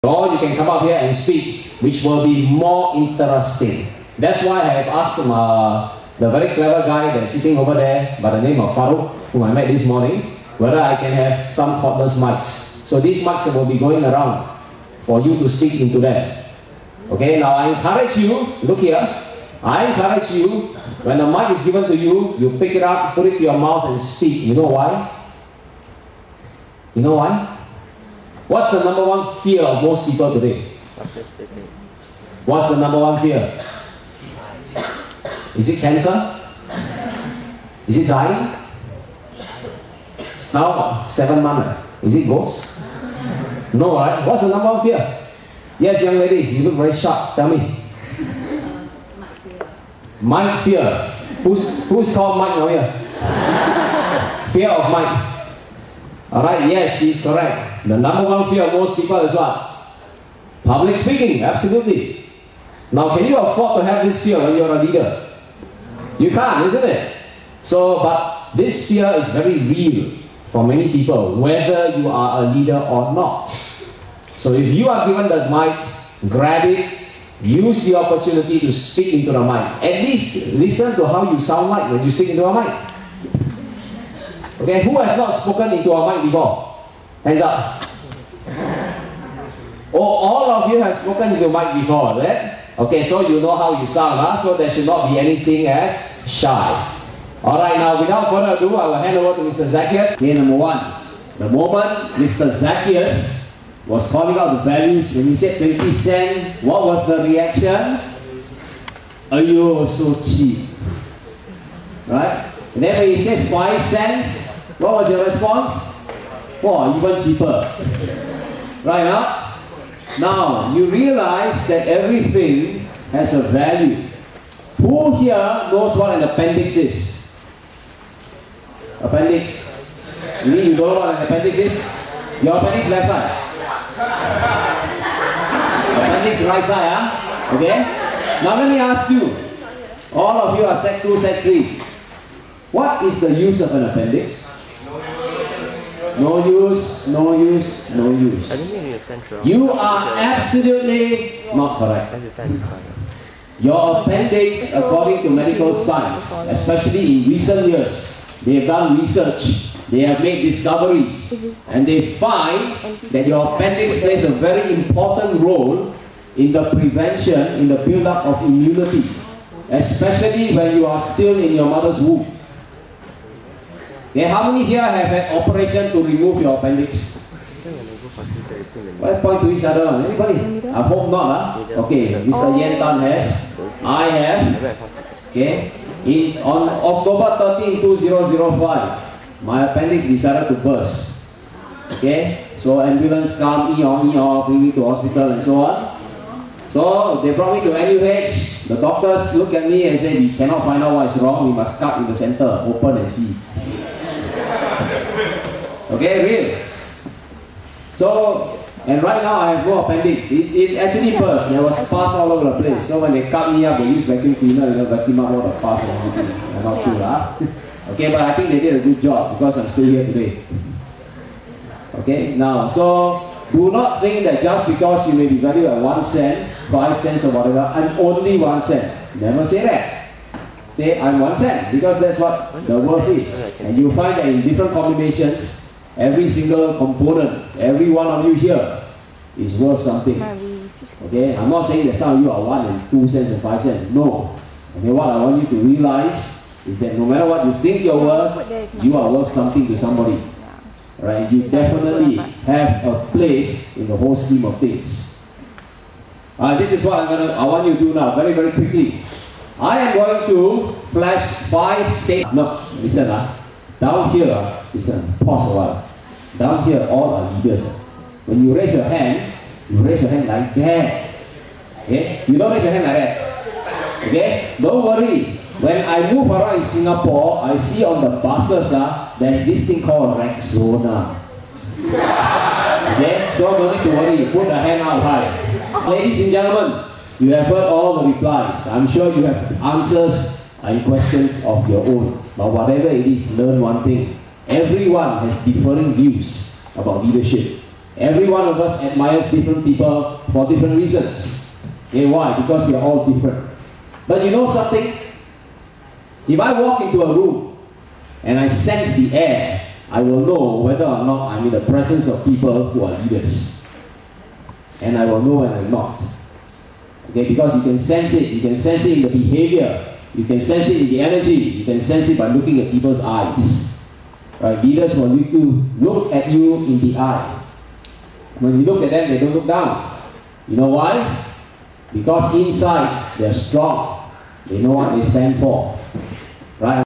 Or you can come out here and speak, which will be more interesting. That's why I have asked the very clever guy that's sitting over there by the name of Farouk, whom I met this morning, whether I can have some cordless mics. So these mics will be going around for you to speak into them. Okay, now I encourage you, look here, I encourage you, when the mic is given to you, you pick it up, put it to your mouth and speak. You know why? You know why? What's the number one fear of most people today? What's the number one fear? Is it cancer? Is it dying? It's now 7 months. Is it ghost? No, right? What's the number one fear? Yes, young lady, you look very sharp. Tell me. Mike fear. Who's called Mike now here? Fear of Mike. Alright, yes, she's correct. The number one fear of most people is what? Public speaking, absolutely. Now, can you afford to have this fear when you're a leader? You can't, isn't it? So, but this fear is very real for many people, whether you are a leader or not. So if you are given the mic, grab it, use the opportunity to speak into the mic. At least listen to how you sound like when you speak into a mic. Okay, who has not spoken into a mic before? Hands up. Oh, all of you have spoken into a mic before, right? Okay, so you know how you sound, huh? So there should not be anything as shy. Alright, now without further ado, I will hand over to Mr. Zacchaeus. Okay, number one. The moment Mr. Zacchaeus was calling out the values, when he said 20 cents, what was the reaction? Ayo, so cheap. Right? And then when he said 5 cents, what was your response? Oh, even cheaper. Right now? Now, you realize that everything has a value. Who here knows what an appendix is? Appendix. You mean you don't know what an appendix is? Your appendix left side. Appendix right side, huh? Okay? Now let me ask you. All of you are Sec 2, Sec 3. What is the use of an appendix? No use, no use, no use. I don't think it's central. You are absolutely not correct. Your appendix, according to medical science, especially in recent years, they have done research, they have made discoveries, and they find that your appendix plays a very important role in the prevention, in the build-up of immunity, especially when you are still in your mother's womb. Okay, how many here have had operation to remove your appendix? Why point to each other? Anybody? I hope not. Huh? Okay, Mr. Yen Tan has. I have. Okay. On October 13, 2005, my appendix decided to burst. Okay. So ambulance come, bring me to hospital and so on. So they brought me to NUH. The doctors looked at me and said, we cannot find out what is wrong. We must cut in the center, open and see. Okay, real. So, and right now I have no appendix. It actually burst. There was pus all over the place. So when they cut me up, they use vacuum cleaner to vacuum up all the pus and everything. I'm not sure, huh? Okay, but I think they did a good job because I'm still here today. Okay, now, so do not think that just because you may be valued at 1 cent, 5 cents or whatever, I'm only 1 cent. Never say that. Say, I'm 1 cent, because that's what the worth is. And you find that in different combinations, every single component, every one of you here is worth something. Okay, I'm not saying that some of you are 1 and 2 cents and 5 cents. No. Okay, what I want you to realize is that no matter what you think you're worth, you are worth something to somebody. Right? You definitely have a place in the whole scheme of things. This is what I want you to do now, very, very quickly. I am going to flash 5 statements. No, listen, down here, listen, pause a while. Down here, all are leaders. When you raise your hand like that. Okay? You don't raise your hand like that. Okay? Don't worry. When I move around in Singapore, I see on the buses, there's this thing called Rexona. Okay? So don't need to worry. Put the hand out high. Ladies and gentlemen, you have heard all the replies. I'm sure you have answers and questions of your own. But whatever it is, learn one thing. Everyone has differing views about leadership. Every one of us admires different people for different reasons. Okay, why? Because we are all different. But you know something? If I walk into a room and I sense the air, I will know whether or not I'm in the presence of people who are leaders. And I will know when I'm not. Okay, because you can sense it. You can sense it in the behavior. You can sense it in the energy. You can sense it by looking at people's eyes. Right? Leaders will look at you in the eye. When you look at them, they don't look down. You know why? Because inside, they're strong. They know what they stand for.